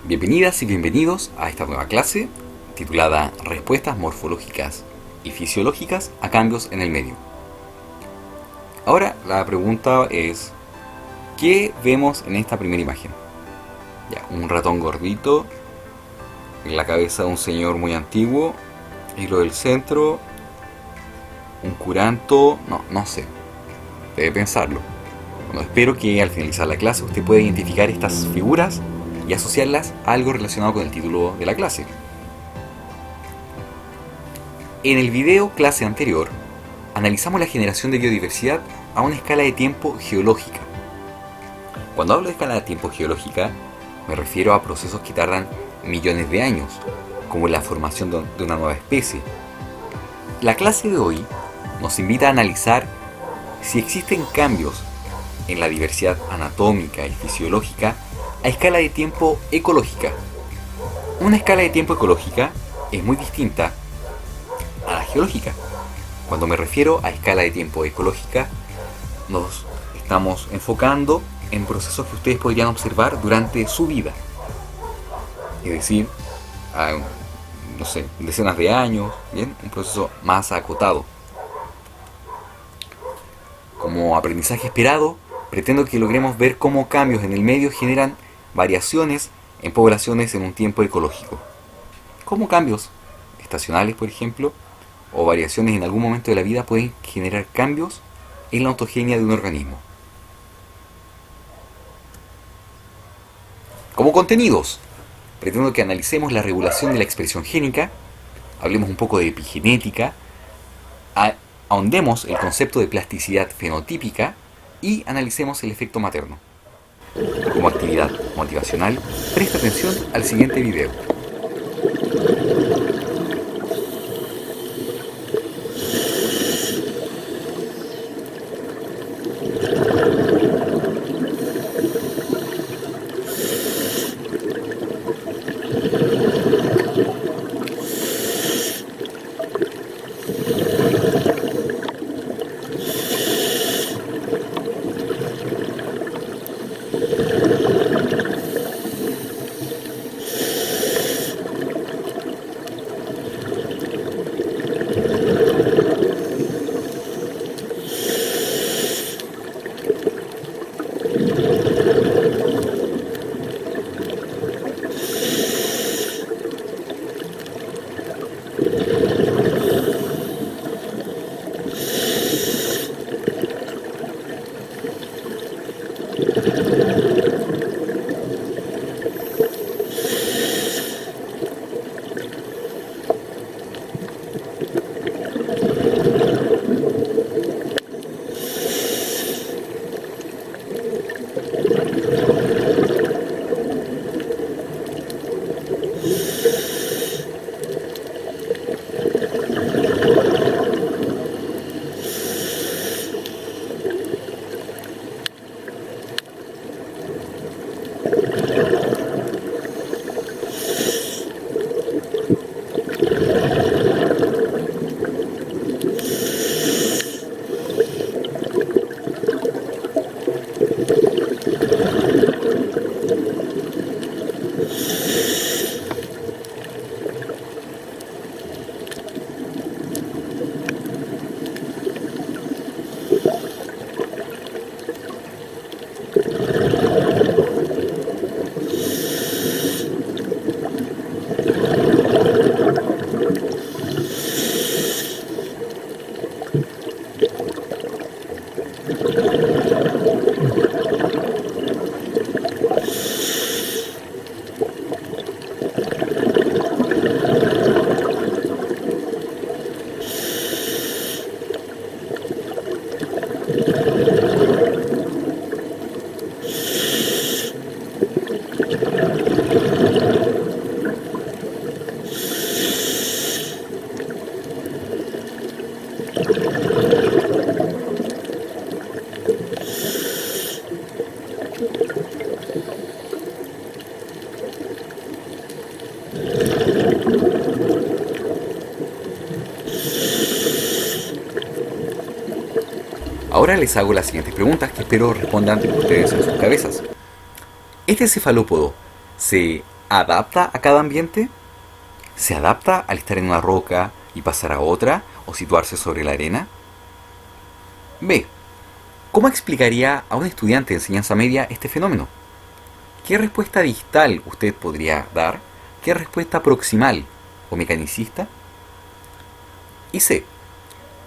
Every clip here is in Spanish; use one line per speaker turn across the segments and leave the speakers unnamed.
Bienvenidas y bienvenidos a esta nueva clase titulada Respuestas morfológicas y fisiológicas a cambios en el medio. Ahora la pregunta es, ¿qué vemos en esta primera imagen? Ya, un ratón gordito, en la cabeza de un señor muy antiguo, y lo del centro, un curanto, no sé, debe pensarlo. Bueno, espero que al finalizar la clase usted pueda identificar estas figuras y asociarlas a algo relacionado con el título de la clase. En el video clase anterior, analizamos la generación de biodiversidad a una escala de tiempo geológica. Cuando hablo de escala de tiempo geológica, me refiero a procesos que tardan millones de años, como la formación de una nueva especie. La clase de hoy nos invita a analizar si existen cambios en la diversidad anatómica y fisiológica a escala de tiempo ecológica. Una escala de tiempo ecológica es muy distinta a la geológica. Cuando me refiero a escala de tiempo ecológica, nos estamos enfocando en procesos que ustedes podrían observar durante su vida. Es decir, a, no sé, decenas de años, ¿bien? Un proceso más acotado. Como aprendizaje esperado, pretendo que logremos ver cómo cambios en el medio generan variaciones en poblaciones en un tiempo ecológico. Como cambios estacionales, por ejemplo, o variaciones en algún momento de la vida pueden generar cambios en la ontogenia de un organismo. Como contenidos, pretendo que analicemos la regulación de la expresión génica, hablemos un poco de epigenética, ahondemos el concepto de plasticidad fenotípica y analicemos el efecto materno. Como actividad motivacional, presta atención al siguiente video. Ahora les hago las siguientes preguntas que espero respondan ustedes en sus cabezas. ¿Este cefalópodo se adapta a cada ambiente? ¿Se adapta al estar en una roca y pasar a otra o situarse sobre la arena? B. ¿Cómo explicaría a un estudiante de enseñanza media este fenómeno? ¿Qué respuesta distal usted podría dar? ¿Qué respuesta proximal o mecanicista? Y C.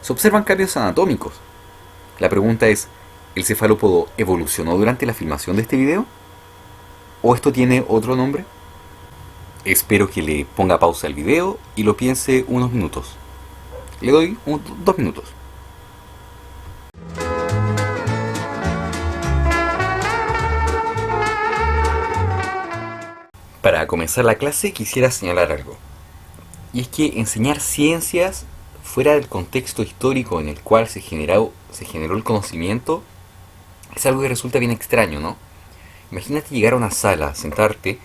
Se observan cambios anatómicos. La pregunta es, ¿el cefalópodo evolucionó durante la filmación de este video? ¿O esto tiene otro nombre? Espero que le ponga pausa al video y lo piense unos minutos. Le doy 2 minutos. Para comenzar la clase quisiera señalar algo. Y es que enseñar ciencias fuera del contexto histórico en el cual se generó el conocimiento es algo que resulta bien extraño, ¿no? Imagínate llegar a una sala, sentarte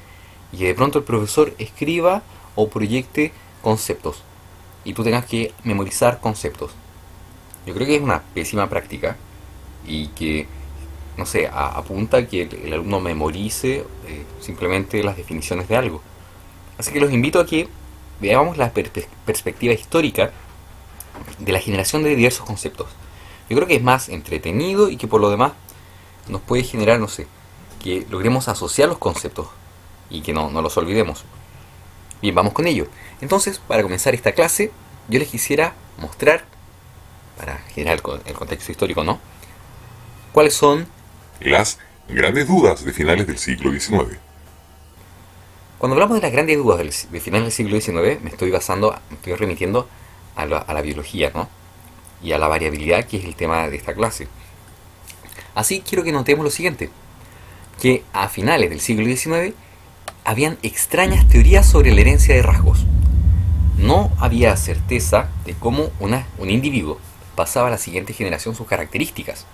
y que de pronto el profesor escriba o proyecte conceptos y tú tengas que memorizar conceptos. Yo creo que es una pésima práctica y que, no sé, apunta a que el alumno memorice simplemente las definiciones de algo. Así que los invito a que veamos la perspectiva histórica de la generación de diversos conceptos. Yo creo que es más entretenido y que por lo demás nos puede generar, no sé, que logremos asociar los conceptos y que no los olvidemos. Bien, vamos con ello. Entonces, para comenzar esta clase, yo les quisiera mostrar, para generar el contexto histórico, ¿no?, cuáles son
las grandes dudas de finales del siglo XIX.
Cuando hablamos de las grandes dudas de finales del siglo XIX, me estoy remitiendo a la biología, ¿no?, y a la variabilidad, que es el tema de esta clase. Así quiero que notemos lo siguiente, que a finales del siglo XIX habían extrañas teorías sobre la herencia de rasgos. No había certeza de cómo un individuo pasaba a la siguiente generación sus características.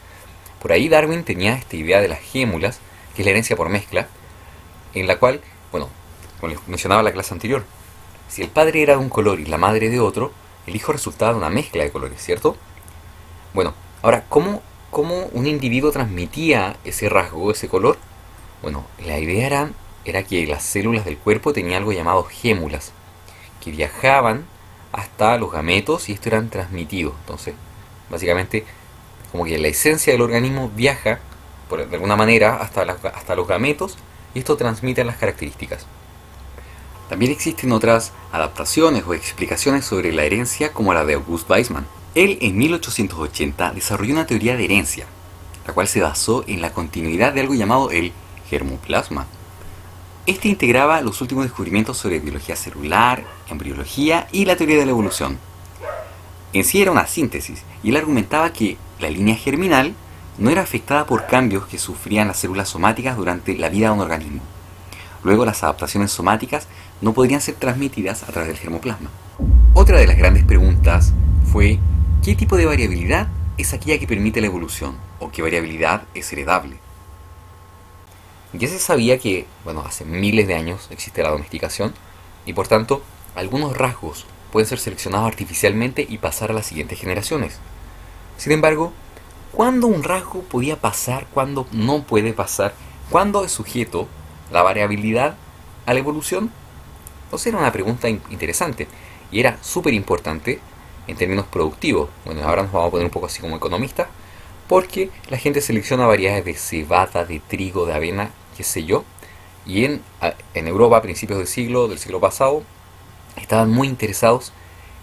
Por ahí Darwin tenía esta idea de las gémulas, que es la herencia por mezcla, en la cual, bueno, como les mencionaba en la clase anterior, si el padre era de un color y la madre de otro, el hijo resultaba de una mezcla de colores, ¿cierto? Bueno, ahora, ¿cómo un individuo transmitía ese rasgo, ese color? Bueno, la idea era que las células del cuerpo tenían algo llamado gémulas, que viajaban hasta los gametos y esto eran transmitidos. Entonces, básicamente, como que la esencia del organismo viaja, de alguna manera, hasta los gametos y esto transmite las características. También existen otras adaptaciones o explicaciones sobre la herencia, como la de August Weismann. Él en 1880 desarrolló una teoría de herencia, la cual se basó en la continuidad de algo llamado el germoplasma. Este integraba los últimos descubrimientos sobre biología celular, embriología y la teoría de la evolución. En sí era una síntesis, y él argumentaba que la línea germinal no era afectada por cambios que sufrían las células somáticas durante la vida de un organismo. Luego las adaptaciones somáticas no podrían ser transmitidas a través del germoplasma. Otra de las grandes preguntas fue, ¿qué tipo de variabilidad es aquella que permite la evolución? ¿O qué variabilidad es heredable? Ya se sabía que, hace miles de años existe la domesticación y por tanto, algunos rasgos pueden ser seleccionados artificialmente y pasar a las siguientes generaciones. Sin embargo, ¿cuándo un rasgo podía pasar, cuándo no puede pasar? ¿Cuándo es sujeto la variabilidad a la evolución? Entonces era una pregunta interesante y era súper importante en términos productivos. Ahora nos vamos a poner un poco así como economistas, porque la gente selecciona variedades de cebada, de trigo, de avena, qué sé yo, y en Europa a principios del siglo pasado estaban muy interesados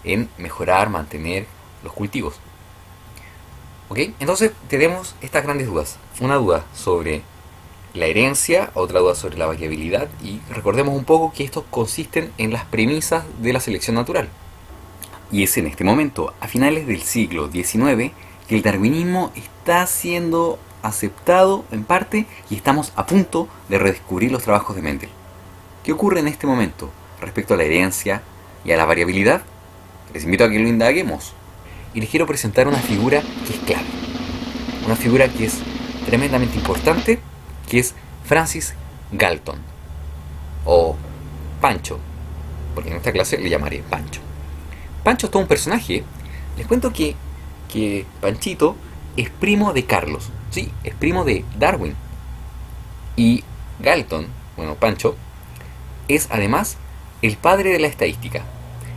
en mejorar, mantener los cultivos. ¿Ok? Entonces tenemos estas grandes dudas. Una duda sobre la herencia, otra duda sobre la variabilidad, y recordemos un poco que estos consisten en las premisas de la selección natural. Y es en este momento, a finales del siglo XIX, que el darwinismo está siendo aceptado en parte y estamos a punto de redescubrir los trabajos de Mendel. ¿Qué ocurre en este momento respecto a la herencia y a la variabilidad? Les invito a que lo indaguemos. Y les quiero presentar una figura que es clave. Una figura que es tremendamente importante, que es Francis Galton. O Pancho, porque en esta clase le llamaré Pancho. Pancho es todo un personaje. Les cuento que Panchito es primo de Carlos. Sí, es primo de Darwin. Y Galton, Pancho, es además el padre de la estadística.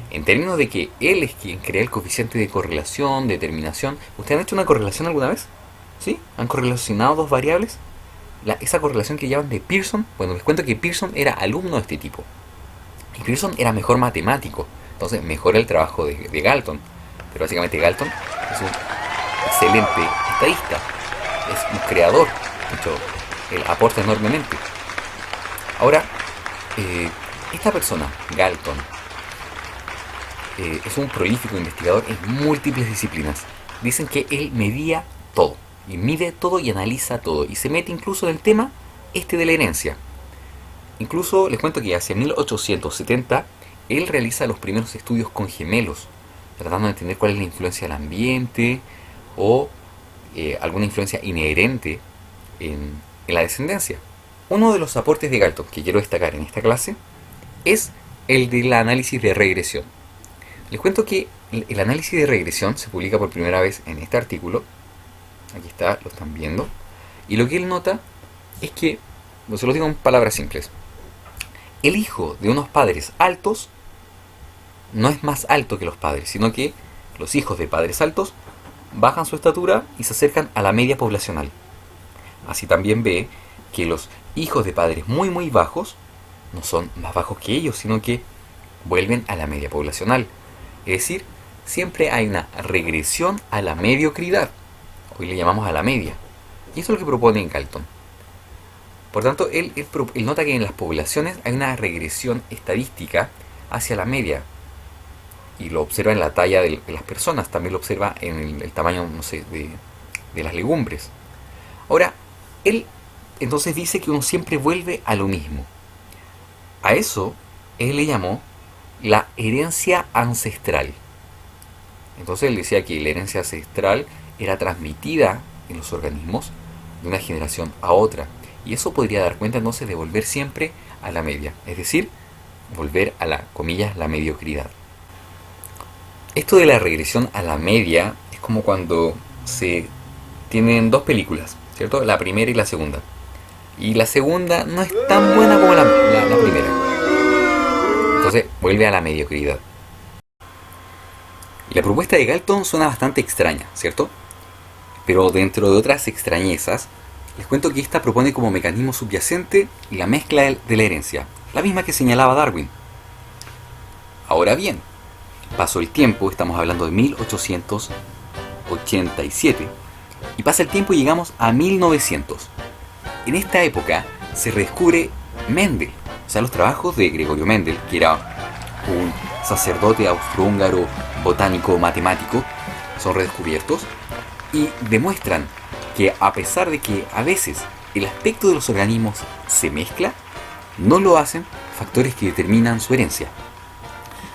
En términos de que él es quien crea el coeficiente de correlación, determinación. ¿Ustedes han hecho una correlación alguna vez? ¿Sí? ¿Han correlacionado dos variables? Esa correlación que llaman de Pearson. Bueno, les cuento que Pearson era alumno de este tipo. Y Pearson era mejor matemático. Entonces mejora el trabajo de Galton. Pero básicamente Galton es un excelente estadista. Es un creador. De hecho, él aporta enormemente. Ahora, esta persona, Galton, es un prolífico investigador en múltiples disciplinas. Dicen que él medía todo, y mide todo y analiza todo, y se mete incluso en el tema de la herencia. Incluso les cuento que hacia 1870 él realiza los primeros estudios con gemelos, tratando de entender cuál es la influencia del ambiente o alguna influencia inherente en la descendencia. Uno de los aportes de Galton que quiero destacar en esta clase es el del análisis de regresión. Les cuento que el análisis de regresión se publica por primera vez en este artículo. Aquí está, lo están viendo. Y lo que él nota es que, se lo digo en palabras simples, el hijo de unos padres altos no es más alto que los padres, sino que los hijos de padres altos bajan su estatura y se acercan a la media poblacional. Así también ve que los hijos de padres muy muy bajos no son más bajos que ellos, sino que vuelven a la media poblacional. Es decir, siempre hay una regresión a la mediocridad. Hoy le llamamos a la media. Y eso es lo que propone Galton. Por tanto, él nota que en las poblaciones hay una regresión estadística hacia la media. Y lo observa en la talla de las personas. También lo observa en el tamaño, no sé, de las legumbres. Ahora, él entonces dice que uno siempre vuelve a lo mismo. A eso él le llamó la herencia ancestral. Entonces él decía que la herencia ancestral era transmitida en los organismos de una generación a otra. Y eso podría dar cuenta entonces de volver siempre a la media. Es decir, volver a la, comillas, la mediocridad. Esto de la regresión a la media es como cuando se tienen dos películas, ¿cierto? La primera y la segunda. Y la segunda no es tan buena como la primera. Entonces vuelve a la mediocridad. La propuesta de Galton suena bastante extraña, ¿cierto? Pero dentro de otras extrañezas, les cuento que esta propone como mecanismo subyacente la mezcla de la herencia, la misma que señalaba Darwin. Ahora bien, pasó el tiempo, estamos hablando de 1887, y pasa el tiempo y llegamos a 1900. En esta época se redescubre Mendel, o sea, los trabajos de Gregorio Mendel, que era un sacerdote austrohúngaro, botánico, matemático, son redescubiertos y demuestran que a pesar de que a veces el aspecto de los organismos se mezcla, no lo hacen factores que determinan su herencia.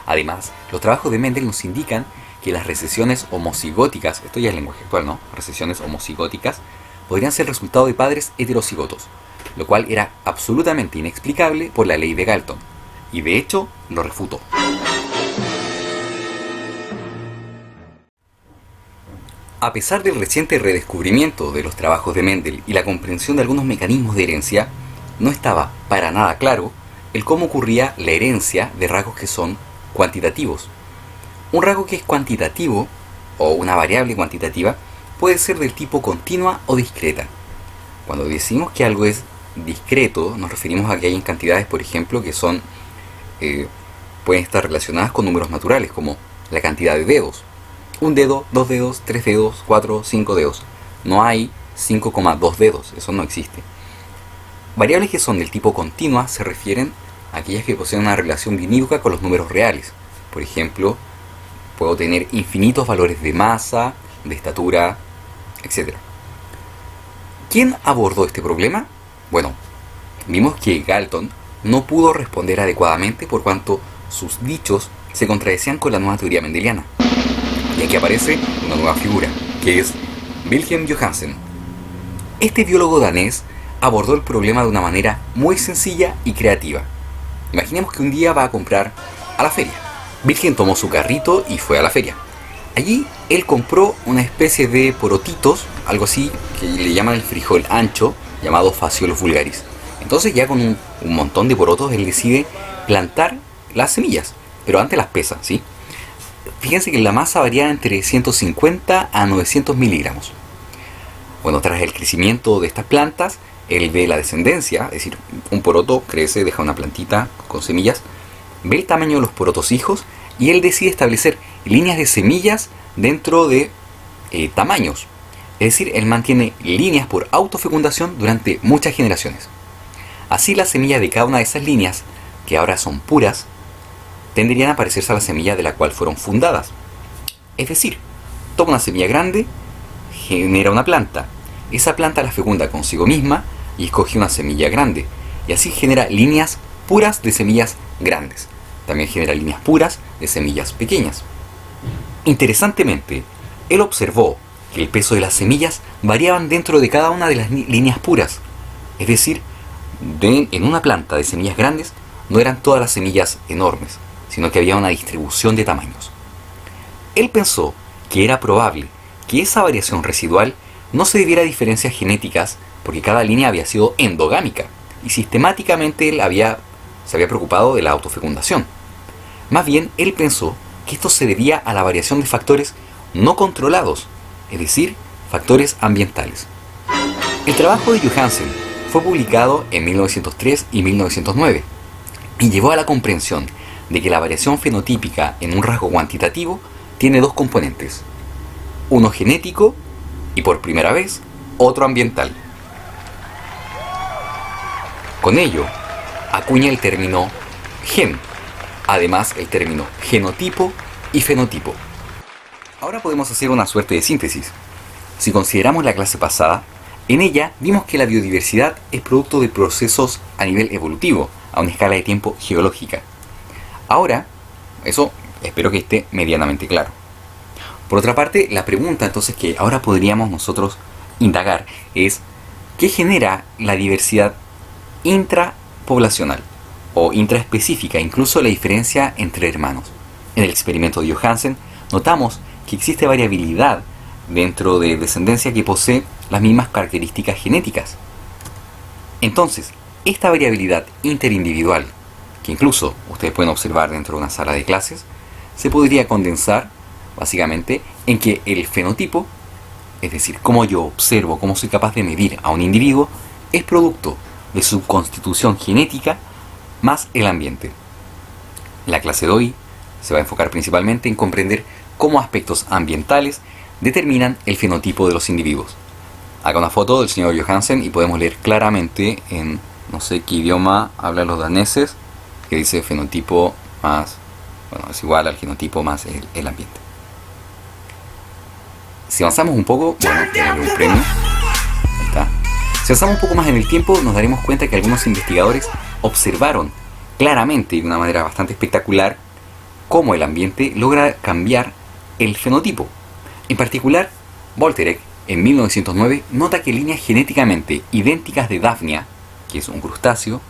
Además, los trabajos de Mendel nos indican que las recesiones homocigóticas, esto ya es lenguaje actual, ¿no? Recesiones homocigóticas podrían ser resultado de padres heterocigotos, lo cual era absolutamente inexplicable por la ley de Galton, y de hecho lo refutó. A pesar del reciente redescubrimiento de los trabajos de Mendel y la comprensión de algunos mecanismos de herencia, no estaba para nada claro el cómo ocurría la herencia de rasgos que son cuantitativos. Un rasgo que es cuantitativo, o una variable cuantitativa, puede ser del tipo continua o discreta. Cuando decimos que algo es discreto, nos referimos a que hay cantidades, por ejemplo, que son pueden estar relacionadas con números naturales, como la cantidad de dedos. Un dedo, 2 dedos, 3 dedos, 4, 5 dedos. No hay 5,2 dedos, eso no existe. Variables que son del tipo continua se refieren a aquellas que poseen una relación biunívoca con los números reales. Por ejemplo, puedo tener infinitos valores de masa, de estatura, etc. ¿Quién abordó este problema? Bueno, vimos que Galton no pudo responder adecuadamente por cuanto sus dichos se contradecían con la nueva teoría mendeliana. Y aquí aparece una nueva figura, que es Wilhelm Johannsen. Este biólogo danés abordó el problema de una manera muy sencilla y creativa. Imaginemos que un día va a comprar a la feria. Wilhelm tomó su carrito y fue a la feria. Allí él compró una especie de porotitos, algo así, que le llaman el frijol ancho, llamado Phaseolus vulgaris. Entonces ya con un un montón de porotos, él decide plantar las semillas, pero antes las pesa, ¿sí? Fíjense que la masa varía entre 150 a 900 miligramos. Bueno, tras el crecimiento de estas plantas, él ve la descendencia, es decir, un poroto crece, deja una plantita con semillas, ve el tamaño de los porotos hijos y él decide establecer líneas de semillas dentro de tamaños. Es decir, él mantiene líneas por autofecundación durante muchas generaciones. Así las semillas de cada una de esas líneas, que ahora son puras, tenderían a parecerse a la semilla de la cual fueron fundadas. Es decir, toma una semilla grande, genera una planta. Esa planta la fecunda consigo misma y escoge una semilla grande. Y así genera líneas puras de semillas grandes. También genera líneas puras de semillas pequeñas. Interesantemente, él observó que el peso de las semillas variaban dentro de cada una de las líneas puras. Es decir, en una planta de semillas grandes no eran todas las semillas enormes, sino que había una distribución de tamaños. Él pensó que era probable que esa variación residual no se debiera a diferencias genéticas, porque cada línea había sido endogámica y sistemáticamente él se había preocupado de la autofecundación. Más bien, él pensó que esto se debía a la variación de factores no controlados, es decir, factores ambientales. El trabajo de Johansen fue publicado en 1903 y 1909 y llevó a la comprensión de que la variación fenotípica en un rasgo cuantitativo tiene dos componentes, uno genético y por primera vez otro ambiental. Con ello, acuña el término gen, además el término genotipo y fenotipo. Ahora podemos hacer una suerte de síntesis. Si consideramos la clase pasada, en ella vimos que la biodiversidad es producto de procesos a nivel evolutivo, a una escala de tiempo geológica. Ahora, eso espero que esté medianamente claro. Por otra parte, la pregunta entonces que ahora podríamos nosotros indagar es ¿qué genera la diversidad intrapoblacional o intraespecífica, incluso la diferencia entre hermanos? En el experimento de Johansen notamos que existe variabilidad dentro de descendencia que posee las mismas características genéticas. Entonces, esta variabilidad interindividual, que incluso ustedes pueden observar dentro de una sala de clases, se podría condensar básicamente en que el fenotipo, es decir, cómo yo observo, cómo soy capaz de medir a un individuo, es producto de su constitución genética más el ambiente. La clase de hoy se va a enfocar principalmente en comprender cómo aspectos ambientales determinan el fenotipo de los individuos. Acá una foto del señor Johansen y podemos leer claramente en no sé qué idioma hablan los daneses, que dice fenotipo más, bueno, es igual al genotipo más el ambiente. Si avanzamos un poco, bueno, tenemos un premio. Ahí está. Si avanzamos un poco más en el tiempo, nos daremos cuenta que algunos investigadores observaron claramente y de una manera bastante espectacular cómo el ambiente logra cambiar el fenotipo. En particular, Volterek, en 1909, nota que líneas genéticamente idénticas de Daphnia, que es un crustáceo,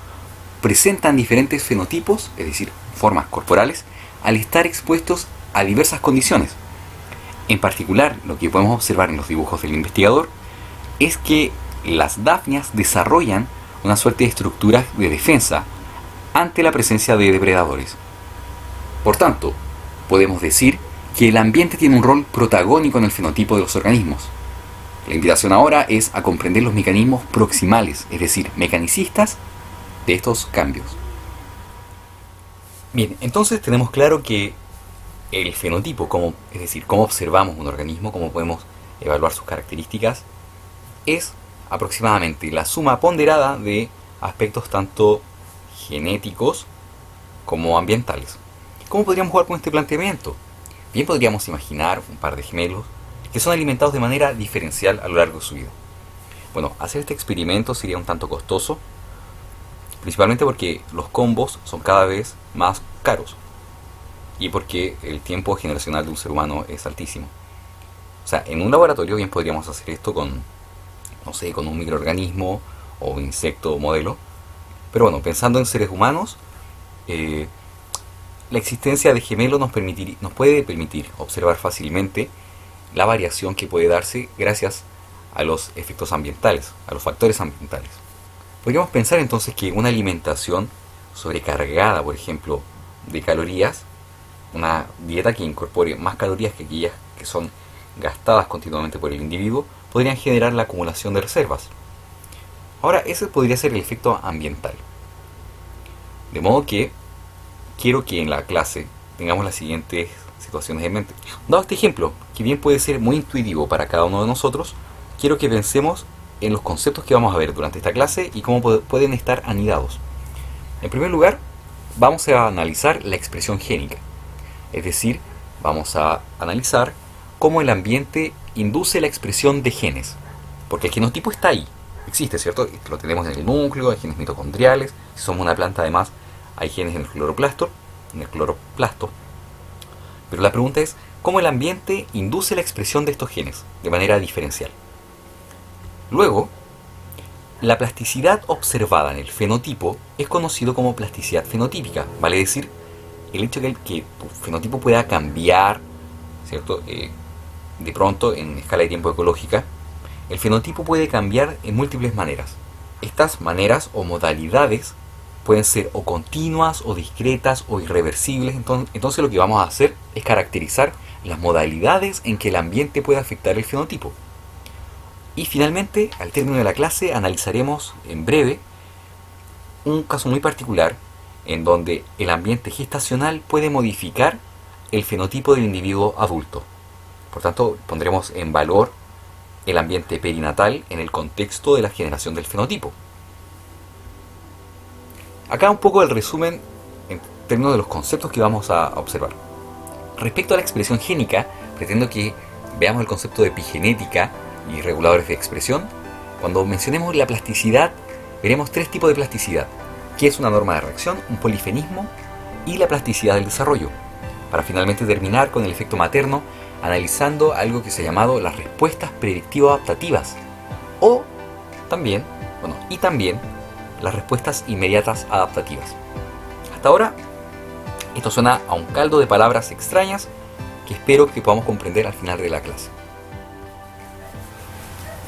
presentan diferentes fenotipos, es decir, formas corporales, al estar expuestos a diversas condiciones. En particular, lo que podemos observar en los dibujos del investigador es que las Daphnias desarrollan una suerte de estructuras de defensa ante la presencia de depredadores. Por tanto, podemos decir que el ambiente tiene un rol protagónico en el fenotipo de los organismos. La invitación ahora es a comprender los mecanismos proximales, es decir, mecanicistas de estos cambios. Bien, entonces tenemos claro que el fenotipo, es decir, cómo observamos un organismo, cómo podemos evaluar sus características, es aproximadamente la suma ponderada de aspectos tanto genéticos como ambientales. ¿Cómo podríamos jugar con este planteamiento? Bien, podríamos imaginar un par de gemelos que son alimentados de manera diferencial a lo largo de su vida. Bueno, hacer este experimento sería un tanto costoso, principalmente porque los combos son cada vez más caros y porque el tiempo generacional de un ser humano es altísimo. O sea, en un laboratorio bien podríamos hacer esto con, no sé, con un microorganismo o un insecto modelo, pero bueno, pensando en seres humanos, la existencia de gemelos nos puede permitir observar fácilmente la variación que puede darse gracias a los efectos ambientales, a los factores ambientales. Podríamos pensar entonces que una alimentación sobrecargada, por ejemplo, de calorías, una dieta que incorpore más calorías que aquellas que son gastadas continuamente por el individuo, podrían generar la acumulación de reservas. Ahora, ese podría ser el efecto ambiental. De modo que quiero que en la clase tengamos las siguientes situaciones en mente. Dado este ejemplo, que bien puede ser muy intuitivo para cada uno de nosotros, quiero que pensemos en los conceptos que vamos a ver durante esta clase y cómo pueden estar anidados. En primer lugar, vamos a analizar la expresión génica. Es decir, vamos a analizar cómo el ambiente induce la expresión de genes. Porque el genotipo está ahí, existe, ¿cierto? Lo tenemos en el núcleo, hay genes mitocondriales. Si somos una planta, además, hay genes en el cloroplasto. Pero la pregunta es, ¿cómo el ambiente induce la expresión de estos genes de manera diferencial? Luego, la plasticidad observada en el fenotipo es conocido como plasticidad fenotípica. Vale decir, el hecho de que tu fenotipo pueda cambiar, ¿cierto? De pronto, en escala de tiempo ecológica, el fenotipo puede cambiar en múltiples maneras. Estas maneras o modalidades pueden ser o continuas, o discretas, o irreversibles. Entonces lo que vamos a hacer es caracterizar las modalidades en que el ambiente puede afectar el fenotipo. Y finalmente, al término de la clase, analizaremos en breve un caso muy particular en donde el ambiente gestacional puede modificar el fenotipo del individuo adulto. Por tanto, pondremos en valor el ambiente perinatal en el contexto de la generación del fenotipo. Acá un poco el resumen en términos de los conceptos que vamos a observar. Respecto a la expresión génica, pretendo que veamos el concepto de epigenética y reguladores de expresión. Cuando mencionemos la plasticidad, veremos tres tipos de plasticidad, que es una norma de reacción, un polifenismo y la plasticidad del desarrollo, para finalmente terminar con el efecto materno, analizando algo que se ha llamado las respuestas predictivo-adaptativas, o también, las respuestas inmediatas adaptativas. Hasta ahora, esto suena a un caldo de palabras extrañas que espero que podamos comprender al final de la clase.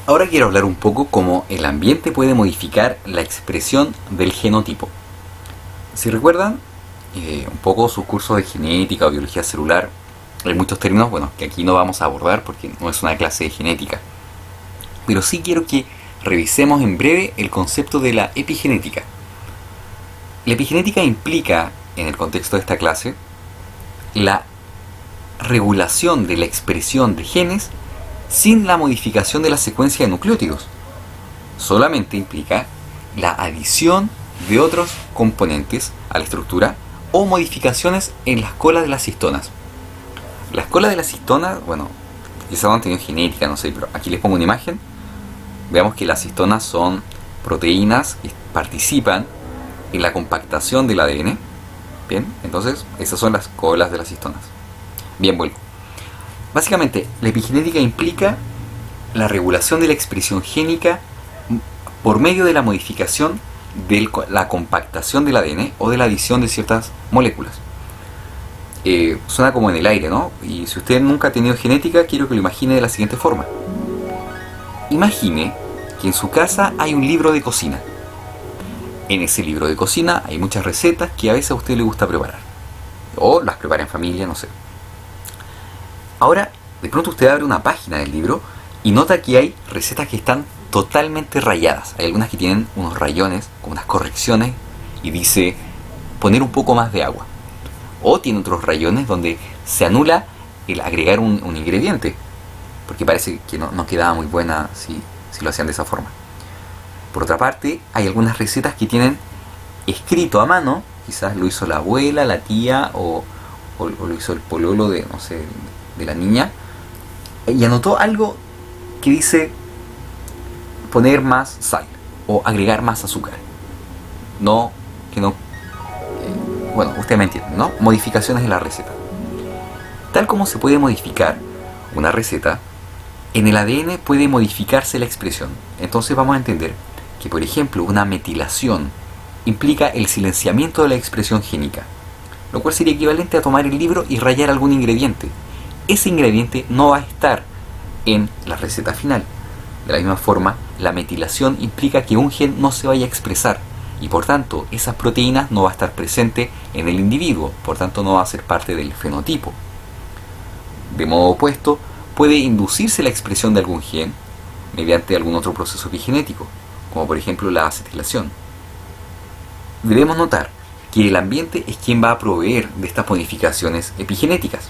Ahora quiero hablar un poco cómo el ambiente puede modificar la expresión del genotipo. Si recuerdan un poco sus cursos de genética o biología celular, hay muchos términos, que aquí no vamos a abordar porque no es una clase de genética. Pero sí quiero que revisemos en breve el concepto de la epigenética. La epigenética implica, en el contexto de esta clase, la regulación de la expresión de genes sin la modificación de la secuencia de nucleótidos. Solamente implica la adición de otros componentes a la estructura o modificaciones en las colas de las histonas. Las colas de las histonas, quizás no han tenido genética, no sé, pero aquí les pongo una imagen. Veamos que las histonas son proteínas que participan en la compactación del ADN. Bien, entonces esas son las colas de las histonas. Bien, vuelvo. Básicamente, la epigenética implica la regulación de la expresión génica por medio de la modificación de la compactación del ADN o de la adición de ciertas moléculas. Suena como en el aire, ¿no? Y si usted nunca ha tenido genética, quiero que lo imagine de la siguiente forma. Imagine que en su casa hay un libro de cocina. En ese libro de cocina hay muchas recetas que a veces a usted le gusta preparar. O las prepara en familia, no sé. Ahora, de pronto usted abre una página del libro y nota que hay recetas que están totalmente rayadas. Hay algunas que tienen unos rayones, con unas correcciones, y dice poner un poco más de agua. O tiene otros rayones donde se anula el agregar un ingrediente, porque parece que no quedaba muy buena si lo hacían de esa forma. Por otra parte, hay algunas recetas que tienen escrito a mano, quizás lo hizo la abuela, la tía o lo hizo el pololo de la niña, y anotó algo que dice poner más sal o agregar más azúcar. Usted me entiende, ¿no? Modificaciones en la receta. Tal como se puede modificar una receta, en el ADN puede modificarse la expresión. Entonces vamos a entender que, por ejemplo, una metilación implica el silenciamiento de la expresión génica, lo cual sería equivalente a tomar el libro y rayar algún ingrediente. Ese ingrediente no va a estar en la receta final. De la misma forma, la metilación implica que un gen no se vaya a expresar y por tanto esas proteínas no va a estar presente en el individuo, por tanto no va a ser parte del fenotipo. De modo opuesto, puede inducirse la expresión de algún gen mediante algún otro proceso epigenético, como por ejemplo la acetilación. Debemos notar que el ambiente es quien va a proveer de estas modificaciones epigenéticas.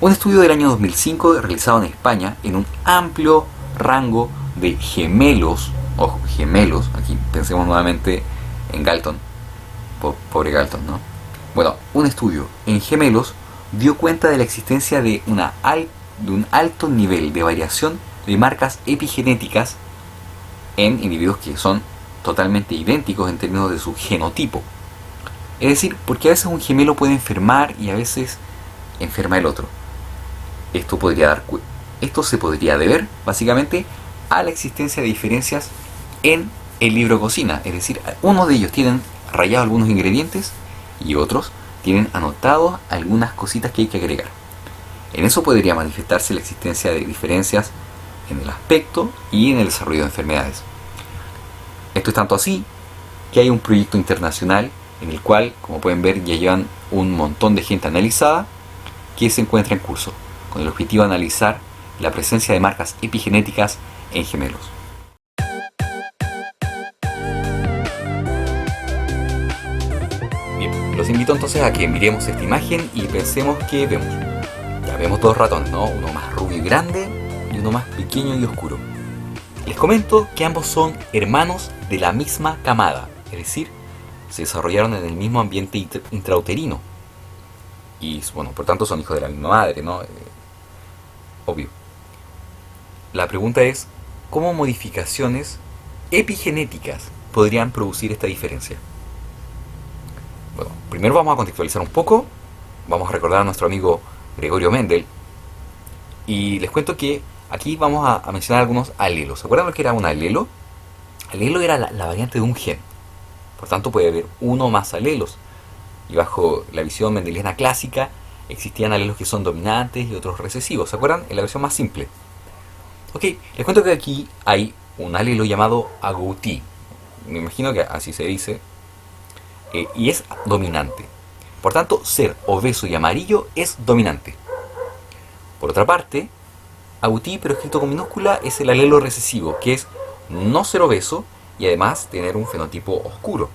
Un estudio del año 2005 realizado en España en un amplio rango de gemelos, ojo, gemelos, aquí pensemos nuevamente en Galton, pobre Galton, ¿no? Bueno, un estudio en gemelos dio cuenta de la existencia de un alto nivel de variación de marcas epigenéticas en individuos que son totalmente idénticos en términos de su genotipo. Es decir, porque a veces un gemelo puede enfermar y a veces enferma el otro. Esto se podría deber básicamente a la existencia de diferencias en el libro de cocina. Es decir, unos de ellos tienen rayados algunos ingredientes y otros tienen anotados algunas cositas que hay que agregar. En eso podría manifestarse la existencia de diferencias en el aspecto y en el desarrollo de enfermedades. Esto es tanto así que hay un proyecto internacional en el cual, como pueden ver, ya llevan un montón de gente analizada que se encuentra en curso, con el objetivo de analizar la presencia de marcas epigenéticas en gemelos. Bien, los invito entonces a que miremos esta imagen y pensemos que vemos. Ya vemos dos ratones, ¿no? Uno más rubio y grande y uno más pequeño y oscuro. Les comento que ambos son hermanos de la misma camada, es decir, se desarrollaron en el mismo ambiente intrauterino. Y bueno, por tanto son hijos de la misma madre, ¿no? Obvio. La pregunta es, ¿cómo modificaciones epigenéticas podrían producir esta diferencia? Bueno, primero vamos a contextualizar un poco, vamos a recordar a nuestro amigo Gregorio Mendel, y les cuento que aquí vamos a mencionar algunos alelos. ¿Se acuerdan lo que era un alelo? Alelo era la variante de un gen, por tanto puede haber uno o más alelos, y bajo la visión mendeliana clásica existían alelos que son dominantes y otros recesivos. ¿Se acuerdan? En la versión más simple. Ok, les cuento que aquí hay un alelo llamado agouti, me imagino que así se dice, y es dominante. Por tanto, ser obeso y amarillo es dominante. Por otra parte, agouti, pero escrito con minúscula, es el alelo recesivo, que es no ser obeso y además tener un fenotipo oscuro.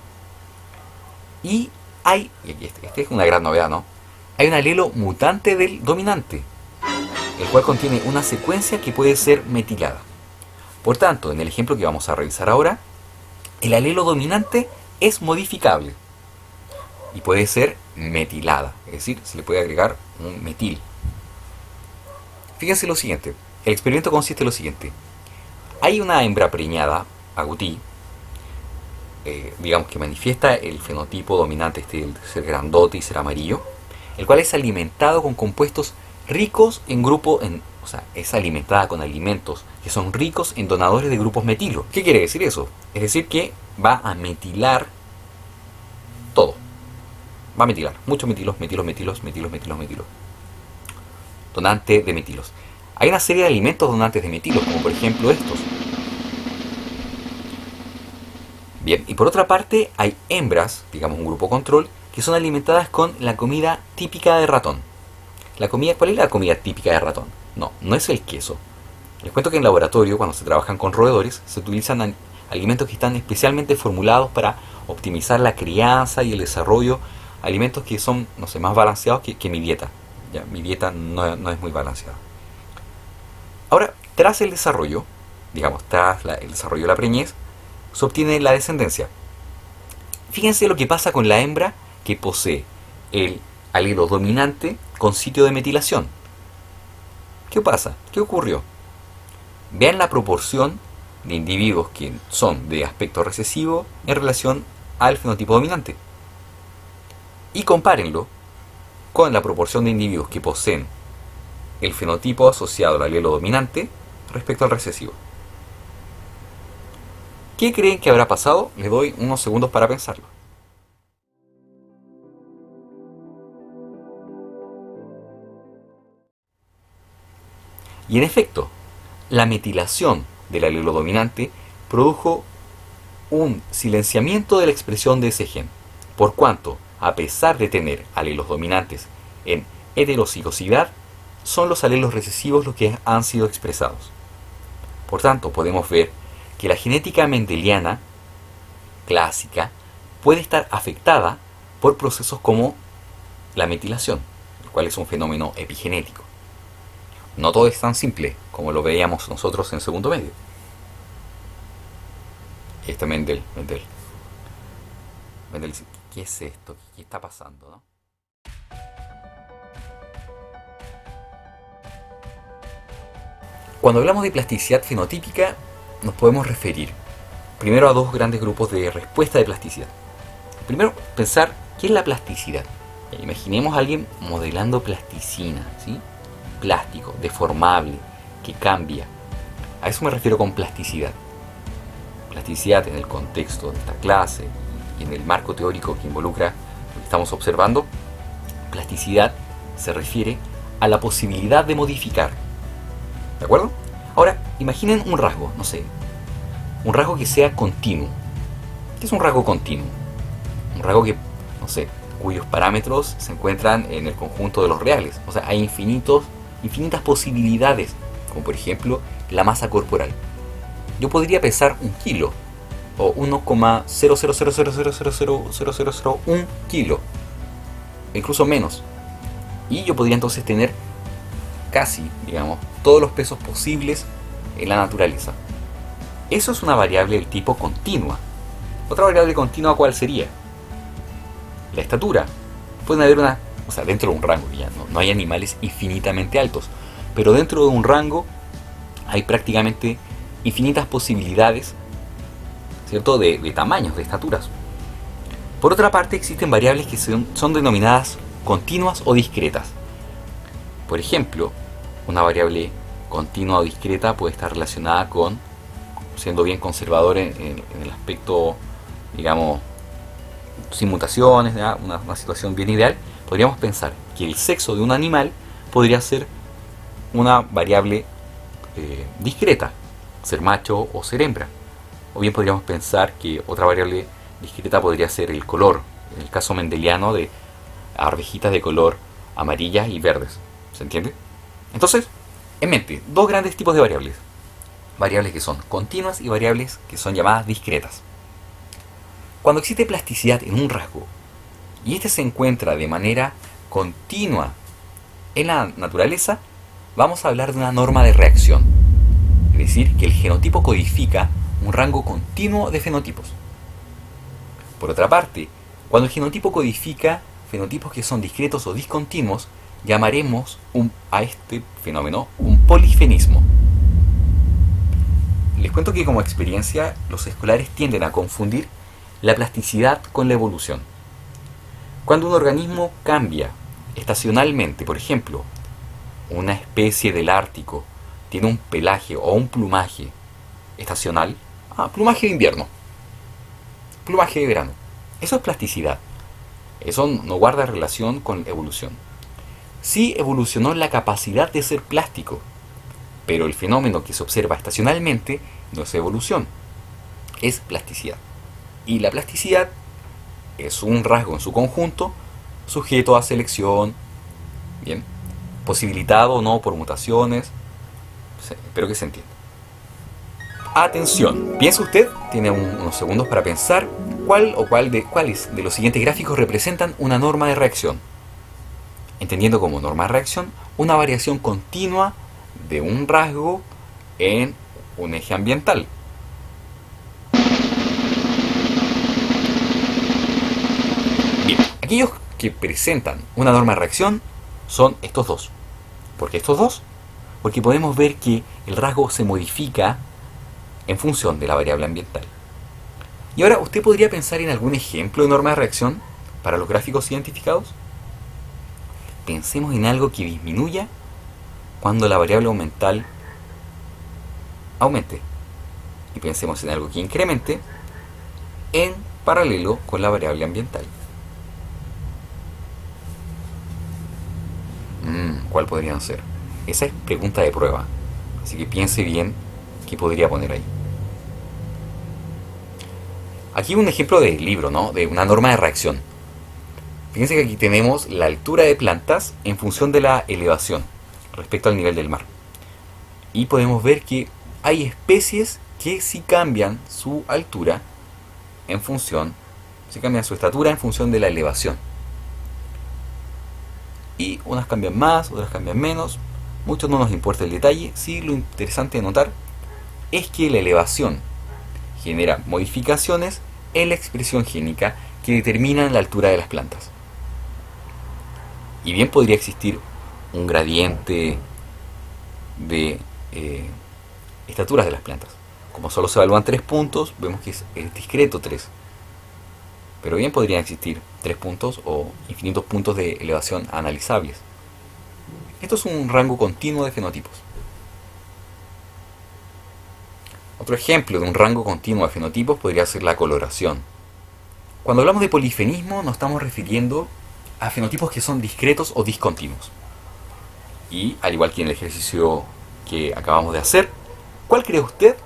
Y este es una gran novedad, ¿no? Hay un alelo mutante del dominante, el cual contiene una secuencia que puede ser metilada. Por tanto, en el ejemplo que vamos a revisar ahora, el alelo dominante es modificable y puede ser metilada, es decir, se le puede agregar un metil. Fíjense lo siguiente, el experimento consiste en lo siguiente. Hay una hembra preñada, agouti, digamos que manifiesta el fenotipo dominante, el de ser grandote y ser amarillo, el cual es alimentado con compuestos ricos o sea, es alimentada con alimentos que son ricos en donadores de grupos metilo. ¿Qué quiere decir eso? Es decir que va a metilar todo. Va a metilar, muchos metilos. Donante de metilos. Hay una serie de alimentos donantes de metilos, como por ejemplo estos. Bien, y por otra parte hay hembras, digamos un grupo control, que son alimentadas con la comida típica de ratón. ¿Cuál es la comida típica de ratón? No es el queso. Les cuento que en laboratorio, cuando se trabajan con roedores, se utilizan alimentos que están especialmente formulados para optimizar la crianza y el desarrollo. Alimentos que son, no sé, más balanceados que mi dieta. Ya, mi dieta no es muy balanceada. Ahora, tras el desarrollo, digamos, el desarrollo de la preñez, se obtiene la descendencia. Fíjense lo que pasa con la hembra que posee el alelo dominante con sitio de metilación. ¿Qué pasa? ¿Qué ocurrió? Vean la proporción de individuos que son de aspecto recesivo en relación al fenotipo dominante. Y compárenlo con la proporción de individuos que poseen el fenotipo asociado al alelo dominante respecto al recesivo. ¿Qué creen que habrá pasado? Les doy unos segundos para pensarlo. Y en efecto, la metilación del alelo dominante produjo un silenciamiento de la expresión de ese gen, por cuanto, a pesar de tener alelos dominantes en heterocigosidad, son los alelos recesivos los que han sido expresados. Por tanto, podemos ver que la genética mendeliana clásica puede estar afectada por procesos como la metilación, el cual es un fenómeno epigenético. No todo es tan simple como lo veíamos nosotros en segundo medio. Mendel, ¿qué es esto? ¿Qué está pasando, no? Cuando hablamos de plasticidad fenotípica, nos podemos referir primero a dos grandes grupos de respuesta de plasticidad. Primero, pensar qué es la plasticidad. Imaginemos a alguien modelando plasticina, ¿sí? Plástico, deformable, que cambia. A eso me refiero con plasticidad. Plasticidad en el contexto de esta clase y en el marco teórico que involucra lo que estamos observando, plasticidad se refiere a la posibilidad de modificar. ¿De acuerdo? Ahora, imaginen un rasgo, no sé, un rasgo que sea continuo. ¿Qué es un rasgo continuo? Un rasgo que, no sé, cuyos parámetros se encuentran en el conjunto de los reales. O sea, hay infinitas posibilidades, como por ejemplo la masa corporal. Yo podría pesar 1 kilo o 1,00000000001 kilo, incluso menos. Y yo podría entonces tener casi, digamos, todos los pesos posibles en la naturaleza. Eso es una variable del tipo continua. Otra variable continua, ¿cuál sería? La estatura. Pueden haber dentro de un rango, ya no hay animales infinitamente altos, pero dentro de un rango hay prácticamente infinitas posibilidades, ¿cierto?, de tamaños, de estaturas. Por otra parte, existen variables que son denominadas continuas o discretas. Por ejemplo, una variable continua o discreta puede estar relacionada con, siendo bien conservador en el aspecto, digamos, sin mutaciones, una situación bien ideal, podríamos pensar que el sexo de un animal podría ser una variable discreta, ser macho o ser hembra. O bien podríamos pensar que otra variable discreta podría ser el color, en el caso mendeliano de arvejitas de color amarillas y verdes. ¿Se entiende? Entonces, en mente, dos grandes tipos de variables. Variables que son continuas y variables que son llamadas discretas. Cuando existe plasticidad en un rasgo y este se encuentra de manera continua en la naturaleza, vamos a hablar de una norma de reacción. Es decir, que el genotipo codifica un rango continuo de fenotipos. Por otra parte, cuando el genotipo codifica fenotipos que son discretos o discontinuos, llamaremos a este fenómeno un polifenismo. Les cuento que como experiencia los escolares tienden a confundir la plasticidad con la evolución. Cuando un organismo cambia estacionalmente, por ejemplo, una especie del Ártico tiene un pelaje o un plumaje estacional, plumaje de invierno, plumaje de verano, eso es plasticidad. Eso no guarda relación con evolución. Sí evolucionó la capacidad de ser plástico, pero el fenómeno que se observa estacionalmente no es evolución, es plasticidad. Y la plasticidad es un rasgo en su conjunto sujeto a selección, bien, posibilitado o no por mutaciones. Espero que se entienda. Atención, piensa usted, tiene unos segundos para pensar cuáles de los siguientes gráficos representan una norma de reacción. Entendiendo como norma de reacción una variación continua de un rasgo en un eje ambiental. Bien, aquellos que presentan una norma de reacción son estos dos. ¿Por qué estos dos? Porque podemos ver que el rasgo se modifica en función de la variable ambiental. Y ahora usted podría pensar en algún ejemplo de norma de reacción para los gráficos identificados. Pensemos en algo que disminuya cuando la variable ambiental aumente. Y pensemos en algo que incremente en paralelo con la variable ambiental. ¿Cuál podrían ser? Esa es pregunta de prueba. Así que piense bien que podría poner ahí. Aquí un ejemplo de libro, ¿no? De una norma de reacción. Fíjense que aquí tenemos la altura de plantas en función de la elevación respecto al nivel del mar. Y podemos ver que hay especies que sí cambian su altura en función, sí cambian su estatura en función de la elevación. Y unas cambian más, otras cambian menos. Mucho no nos importa el detalle. Sí, lo interesante de notar es que la elevación genera modificaciones en la expresión génica que determinan la altura de las plantas. Y bien podría existir un gradiente de estaturas de las plantas. Como solo se evalúan 3 puntos, vemos que es discreto 3. Pero bien podrían existir 3 puntos o infinitos puntos de elevación analizables. Esto es un rango continuo de fenotipos. Otro ejemplo de un rango continuo de fenotipos podría ser la coloración. Cuando hablamos de polifenismo nos estamos refiriendo a fenotipos que son discretos o discontinuos. Y al igual que en el ejercicio que acabamos de hacer, ¿cuál cree usted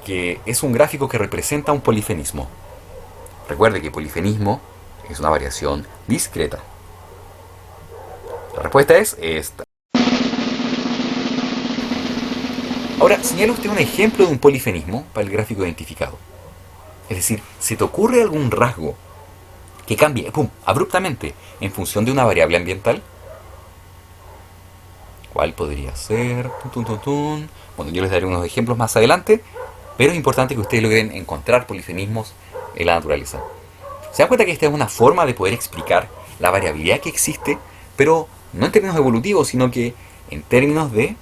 que es un gráfico que representa un polifenismo? Recuerde que polifenismo es una variación discreta. La respuesta es esta. Ahora, señala usted un ejemplo de un polifenismo para el gráfico identificado. Es decir, ¿se te ocurre algún rasgo que cambie abruptamente en función de una variable ambiental? ¿Cuál podría ser? Bueno, yo les daré unos ejemplos más adelante, pero es importante que ustedes logren encontrar polifenismos en la naturaleza. ¿Se dan cuenta que esta es una forma de poder explicar la variabilidad que existe, pero no en términos evolutivos, sino que en términos de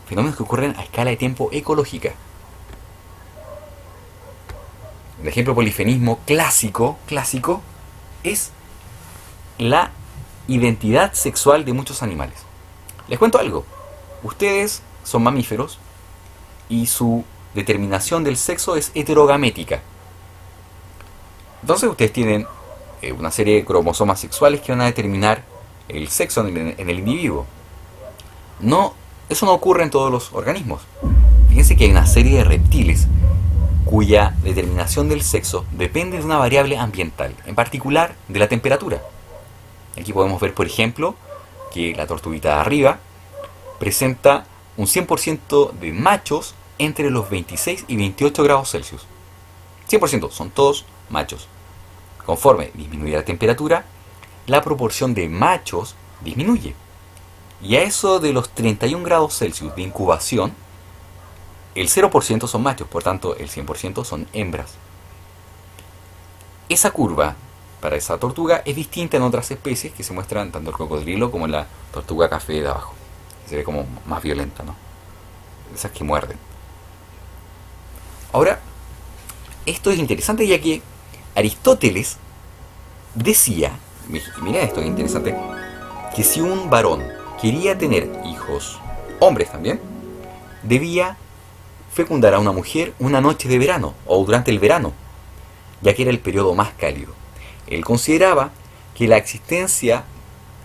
fenómenos que ocurren a escala de tiempo ecológica? El ejemplo polifenismo clásico es la identidad sexual de muchos animales. Les cuento algo. Ustedes son mamíferos y su determinación del sexo es heterogamética. Entonces ustedes tienen una serie de cromosomas sexuales que van a determinar el sexo en el individuo. Eso no ocurre en todos los organismos. Fíjense que hay una serie de reptiles cuya determinación del sexo depende de una variable ambiental, en particular de la temperatura. Aquí podemos ver, por ejemplo, que la tortuguita de arriba presenta un 100% de machos entre los 26 y 28 grados Celsius. 100%, son todos machos. Conforme disminuye la temperatura, la proporción de machos disminuye. Y a eso de los 31 grados Celsius de incubación, el 0% son machos, por tanto el 100% son hembras. Esa curva para esa tortuga es distinta en otras especies que se muestran tanto el cocodrilo como la tortuga café de abajo. Se ve como más violenta, ¿no? Esas que muerden. Ahora, esto es interesante ya que Aristóteles decía, mira esto es interesante, que si un varón quería tener hijos, hombres también, debía fecundar a una mujer una noche de verano o durante el verano, ya que era el periodo más cálido. Él consideraba que la existencia,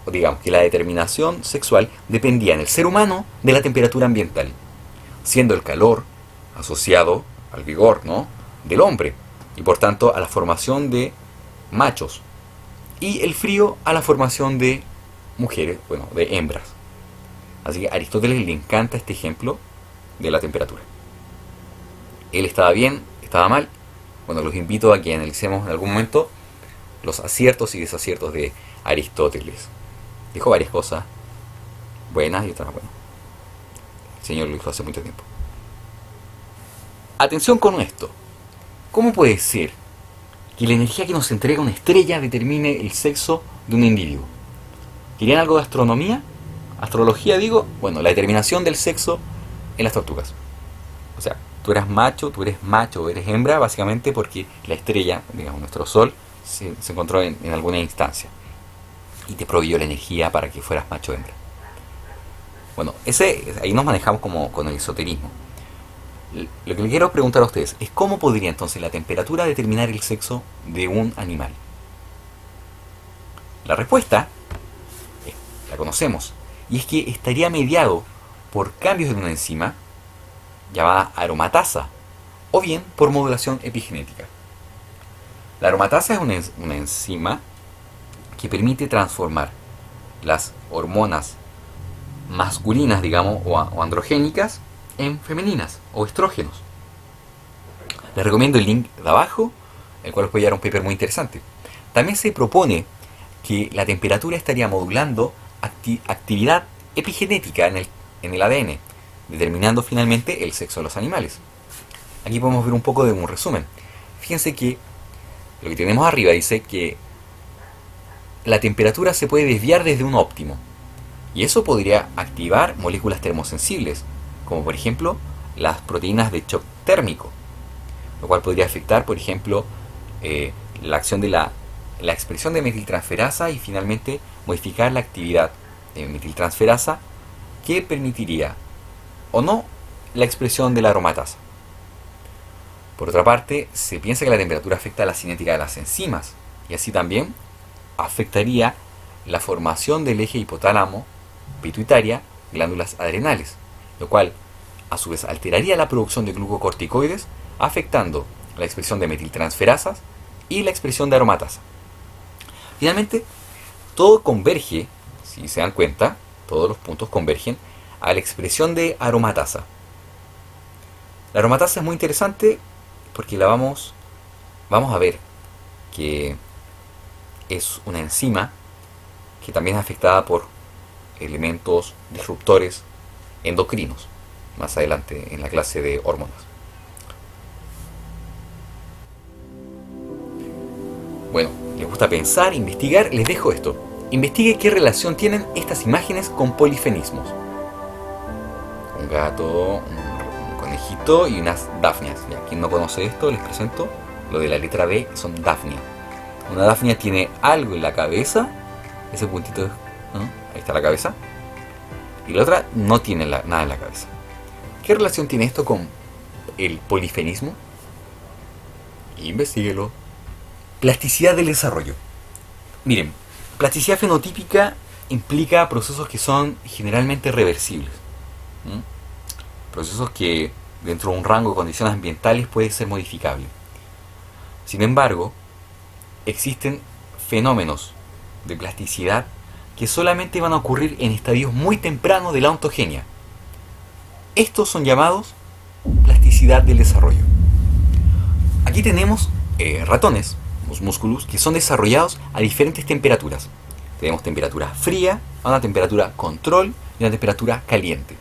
o digamos que la determinación sexual dependía en el ser humano de la temperatura ambiental, siendo el calor asociado al vigor, ¿no?, del hombre y por tanto a la formación de machos y el frío a la formación de mujeres, bueno, de hembras. Así que a Aristóteles le encanta este ejemplo de la temperatura. Él estaba bien, estaba mal. Bueno, los invito a que analicemos en algún momento los aciertos y desaciertos de Aristóteles. Dijo varias cosas buenas y otras buenas. El señor lo dijo hace mucho tiempo. Atención con esto. ¿Cómo puede ser que la energía que nos entrega una estrella determine el sexo de un individuo? ¿Querían algo de astronomía? Astrología, digo. Bueno, la determinación del sexo en las tortugas. O sea, tú eres macho o eres hembra, básicamente porque la estrella, digamos, nuestro sol, se encontró en alguna instancia y te proveyó la energía para que fueras macho o hembra. Bueno, ahí nos manejamos como con el esoterismo. Lo que le quiero preguntar a ustedes es cómo podría entonces la temperatura determinar el sexo de un animal. La respuesta la conocemos, y es que estaría mediado por cambios en una enzima llamada aromatasa, o bien por modulación epigenética. La aromatasa es una enzima que permite transformar las hormonas masculinas, digamos, o androgénicas en femeninas o estrógenos. Les recomiendo el link de abajo, el cual os puede llevar un paper muy interesante. También se propone que la temperatura estaría modulando actividad epigenética en el ADN, determinando finalmente el sexo de los animales. Aquí podemos ver un poco de un resumen. Fíjense que lo que tenemos arriba dice que la temperatura se puede desviar desde un óptimo, y eso podría activar moléculas termosensibles, como por ejemplo las proteínas de shock térmico, lo cual podría afectar, por ejemplo, la acción de la expresión de metiltransferasa y finalmente modificar la actividad de metiltransferasa, que permitiría o no la expresión de la aromatasa. Por otra parte, se piensa que la temperatura afecta a la cinética de las enzimas, y así también afectaría la formación del eje hipotálamo, pituitaria, glándulas adrenales, lo cual a su vez alteraría la producción de glucocorticoides, afectando la expresión de metiltransferasas y la expresión de aromatasa. Finalmente, todo converge, si se dan cuenta, todos los puntos convergen a la expresión de aromatasa. La aromatasa es muy interesante porque la vamos a ver que es una enzima que también es afectada por elementos disruptores endocrinos, más adelante en la clase de hormonas. Bueno, les gusta pensar, investigar, les dejo esto. Investigue qué relación tienen estas imágenes con polifenismos. Un gato, un conejito y unas dafnias. Ya, quien no conoce esto, les presento. Lo de la letra B son dafnia. Una dafnia tiene algo en la cabeza. Ese puntito, ¿no? Ahí está la cabeza. Y la otra no tiene nada en la cabeza. ¿Qué relación tiene esto con el polifenismo? Investíguelo. Plasticidad del desarrollo. Miren, plasticidad fenotípica implica procesos que son generalmente reversibles. Procesos que dentro de un rango de condiciones ambientales pueden ser modificables. Sin embargo, existen fenómenos de plasticidad que solamente van a ocurrir en estadios muy tempranos de la ontogenia. Estos son llamados plasticidad del desarrollo. Aquí tenemos ratones, los músculos, que son desarrollados a diferentes temperaturas. Tenemos temperatura fría, una temperatura control y una temperatura caliente.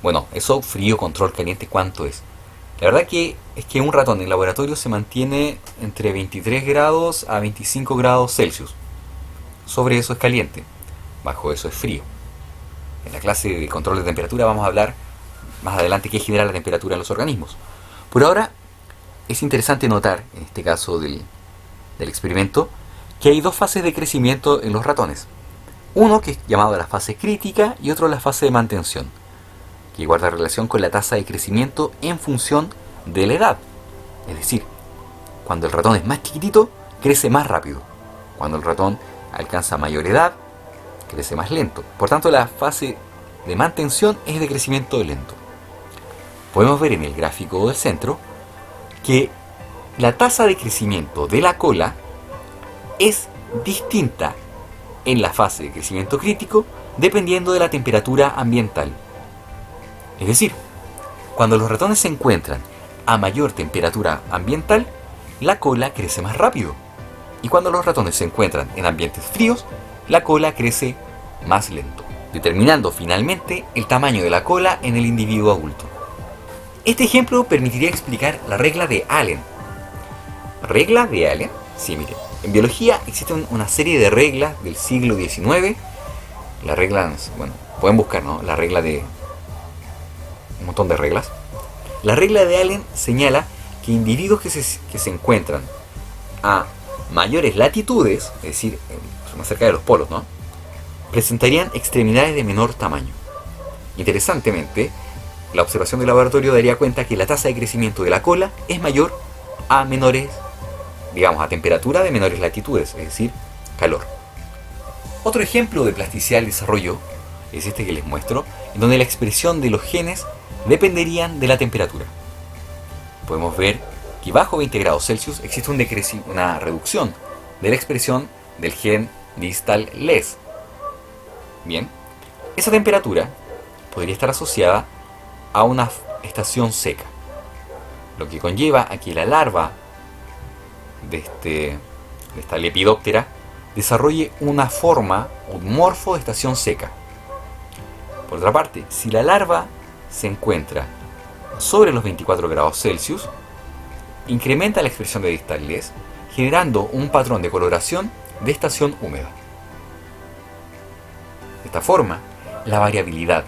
Bueno, eso frío, control, caliente, ¿cuánto es? La verdad que es que un ratón en laboratorio se mantiene entre 23 grados a 25 grados Celsius. Sobre eso es caliente, bajo eso es frío. En la clase de control de temperatura vamos a hablar más adelante qué genera la temperatura en los organismos. Por ahora es interesante notar, en este caso del experimento, que hay dos fases de crecimiento en los ratones. Uno que es llamado la fase crítica y otro la fase de mantención, que guarda relación con la tasa de crecimiento en función de la edad. Es decir, cuando el ratón es más chiquitito, crece más rápido. Cuando el ratón alcanza mayor edad, crece más lento. Por tanto, la fase de mantención es de crecimiento lento. Podemos ver en el gráfico del centro que la tasa de crecimiento de la cola es distinta en la fase de crecimiento crítico dependiendo de la temperatura ambiental. Es decir, cuando los ratones se encuentran a mayor temperatura ambiental, la cola crece más rápido. Y cuando los ratones se encuentran en ambientes fríos, la cola crece más lento, determinando finalmente el tamaño de la cola en el individuo adulto. Este ejemplo permitiría explicar la regla de Allen. ¿Regla de Allen? Sí, miren. En biología existen una serie de reglas del siglo XIX. Las reglas, bueno, pueden buscar, ¿no? La regla de... un montón de reglas. La regla de Allen señala que individuos que se encuentran a mayores latitudes, es decir, más cerca de los polos, ¿no?, presentarían extremidades de menor tamaño. Interesantemente, la observación de laboratorio daría cuenta que la tasa de crecimiento de la cola es mayor a menores, digamos, a temperatura de menores latitudes, es decir, calor. Otro ejemplo de plasticidad del desarrollo es este que les muestro, en donde la expresión de los genes dependerían de la temperatura. Podemos ver que bajo 20 grados Celsius existe una reducción de la expresión del gen distal LES. Bien, esa temperatura podría estar asociada a una estación seca, lo que conlleva a que la larva de esta Lepidoptera desarrolle una forma, un morfo de estación seca. Por otra parte, si la larva se encuentra sobre los 24 grados Celsius, incrementa la expresión de distal LES, generando un patrón de coloración de estación húmeda. De esta forma, la variabilidad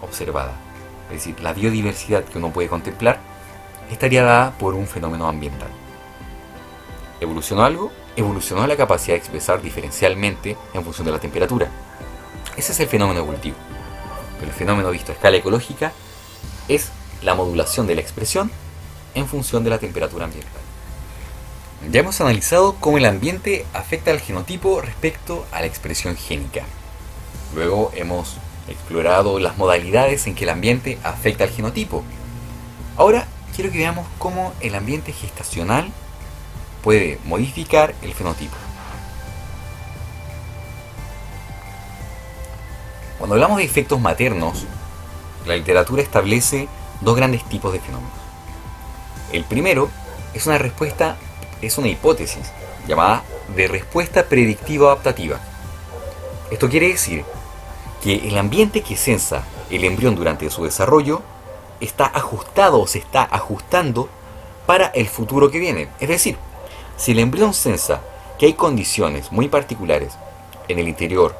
observada, es decir, la biodiversidad que uno puede contemplar, estaría dada por un fenómeno ambiental. ¿Evolucionó algo? Evolucionó la capacidad de expresar diferencialmente en función de la temperatura. Ese es el fenómeno evolutivo. Pero el fenómeno visto a escala ecológica es la modulación de la expresión en función de la temperatura ambiental. Ya hemos analizado cómo el ambiente afecta al genotipo respecto a la expresión génica. Luego hemos explorado las modalidades en que el ambiente afecta al genotipo. Ahora quiero que veamos cómo el ambiente gestacional puede modificar el fenotipo. Cuando hablamos de efectos maternos, la literatura establece dos grandes tipos de fenómenos. El primero es una hipótesis llamada de respuesta predictiva adaptativa. Esto quiere decir que el ambiente que sensa el embrión durante su desarrollo está ajustado o se está ajustando para el futuro que viene. Es decir, si el embrión sensa que hay condiciones muy particulares en el interior,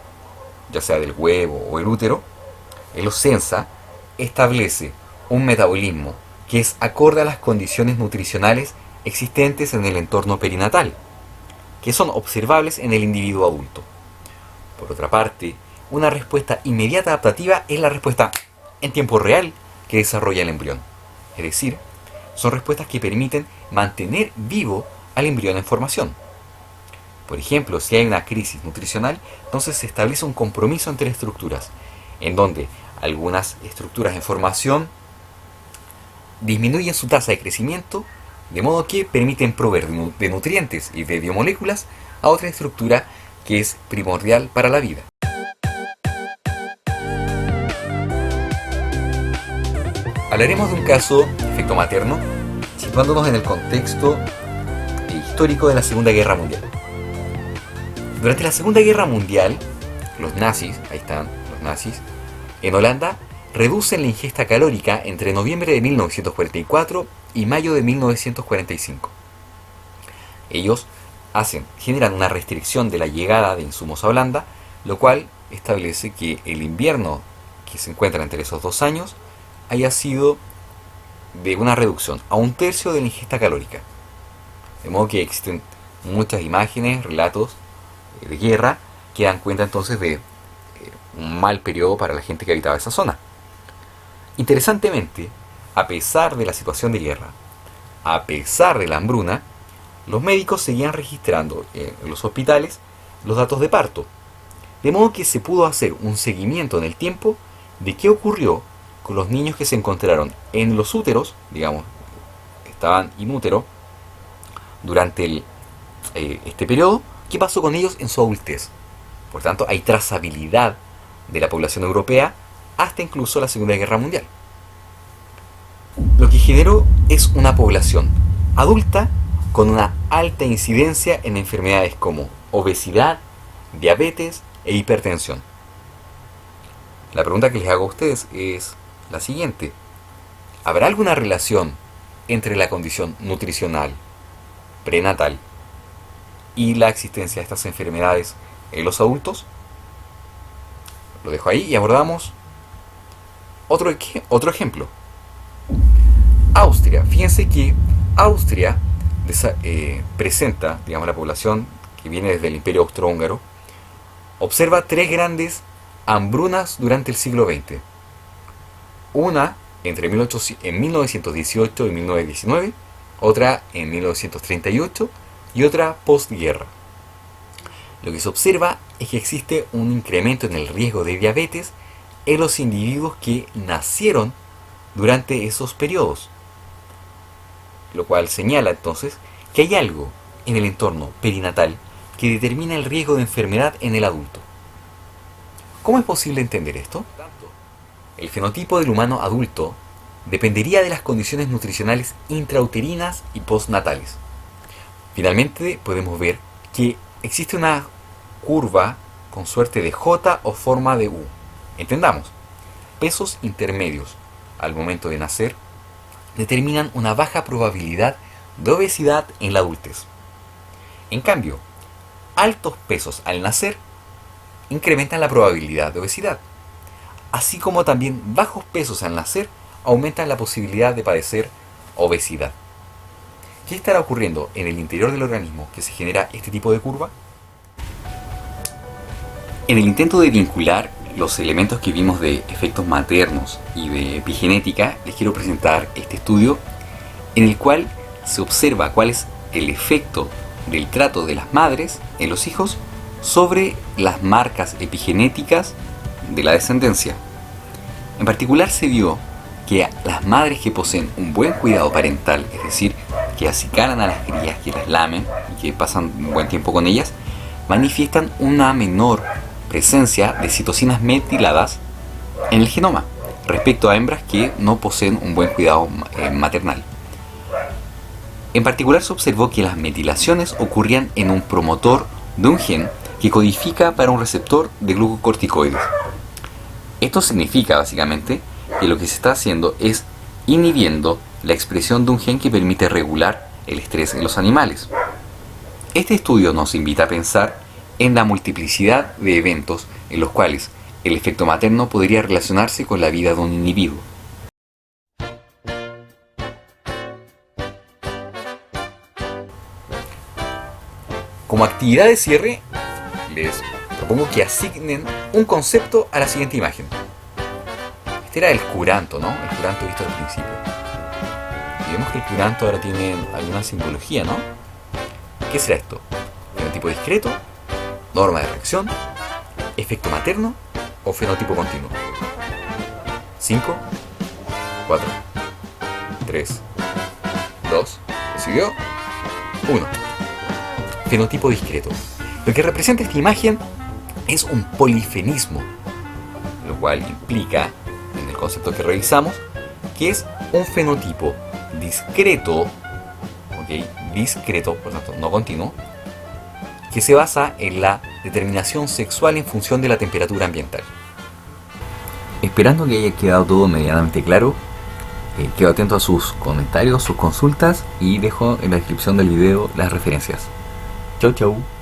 ya sea del huevo o el útero, él lo sensa, establece un metabolismo que es acorde a las condiciones nutricionales existentes en el entorno perinatal, que son observables en el individuo adulto. Por otra parte, una respuesta inmediata adaptativa es la respuesta en tiempo real que desarrolla el embrión. Es decir, son respuestas que permiten mantener vivo al embrión en formación. Por ejemplo, si hay una crisis nutricional, entonces se establece un compromiso entre estructuras, en donde algunas estructuras en formación disminuyen su tasa de crecimiento, de modo que permiten proveer de nutrientes y de biomoléculas a otra estructura que es primordial para la vida. Hablaremos de un caso de efecto materno, situándonos en el contexto histórico de la Segunda Guerra Mundial. Durante la Segunda Guerra Mundial, los nazis, en Holanda, reducen la ingesta calórica entre noviembre de 1944 y mayo de 1945. Ellos generan una restricción de la llegada de insumos a Holanda, lo cual establece que el invierno que se encuentra entre esos 2 años haya sido de una reducción a 1/3 de la ingesta calórica. De modo que existen muchas imágenes, relatos de guerra que dan cuenta entonces de un mal periodo para la gente que habitaba esa zona. Interesantemente, a pesar de la situación de guerra, a pesar de la hambruna, los médicos seguían registrando en los hospitales los datos de parto, de modo que se pudo hacer un seguimiento en el tiempo de qué ocurrió con los niños que se encontraron en los úteros, digamos, estaban in útero durante este periodo, qué pasó con ellos en su adultez. Por tanto, hay trazabilidad de la población europea hasta incluso la Segunda Guerra Mundial. Lo que generó es una población adulta con una alta incidencia en enfermedades como obesidad, diabetes e hipertensión. La pregunta que les hago a ustedes es la siguiente: ¿habrá alguna relación entre la condición nutricional prenatal y la existencia de estas enfermedades en los adultos? Lo dejo ahí y abordamos otro ejemplo. Austria. Fíjense que Austria presenta, digamos, la población que viene desde el Imperio Austrohúngaro, observa 3 grandes hambrunas durante el siglo XX. Una en 1918 y 1919, otra en 1938 y otra postguerra. Lo que se observa es que existe un incremento en el riesgo de diabetes en los individuos que nacieron durante esos periodos. Lo cual señala entonces que hay algo en el entorno perinatal que determina el riesgo de enfermedad en el adulto. ¿Cómo es posible entender esto? El fenotipo del humano adulto dependería de las condiciones nutricionales intrauterinas y postnatales. Finalmente podemos ver que existe una curva con suerte de J o forma de U. Entendamos, pesos intermedios al momento de nacer determinan una baja probabilidad de obesidad en la adultez. En cambio, altos pesos al nacer incrementan la probabilidad de obesidad, así como también bajos pesos al nacer aumentan la posibilidad de padecer obesidad. ¿Qué estará ocurriendo en el interior del organismo que se genera este tipo de curva? En el intento de vincular los elementos que vimos de efectos maternos y de epigenética, les quiero presentar este estudio en el cual se observa cuál es el efecto del trato de las madres en los hijos sobre las marcas epigenéticas de la descendencia. En particular se vio que las madres que poseen un buen cuidado parental, es decir, que acicalan a las crías, que las lamen y que pasan un buen tiempo con ellas, manifiestan una menor presencia de citocinas metiladas en el genoma respecto a hembras que no poseen un buen cuidado maternal. En particular se observó que las metilaciones ocurrían en un promotor de un gen que codifica para un receptor de glucocorticoides. Esto significa básicamente que lo que se está haciendo es inhibiendo la expresión de un gen que permite regular el estrés en los animales. Este estudio nos invita a pensar en la multiplicidad de eventos en los cuales el efecto materno podría relacionarse con la vida de un individuo. Como actividad de cierre, les propongo que asignen un concepto a la siguiente imagen. Este era el curanto, ¿no? El curanto visto al principio. Y vemos que el curanto ahora tiene alguna simbología, ¿no? ¿Qué será esto? ¿Fenotipo discreto? ¿Norma de reacción? ¿Efecto materno? ¿O fenotipo continuo? 5, 4, 3, 2, ¿decidió? 1. Fenotipo discreto. Lo que representa esta imagen es un polifenismo, lo cual implica, en el concepto que revisamos, que es un fenotipo discreto, ¿ok? Discreto, por tanto no continuo, que se basa en la determinación sexual en función de la temperatura ambiental. Esperando que haya quedado todo medianamente claro, quedo atento a sus comentarios, sus consultas y dejo en la descripción del video las referencias. Chau chau.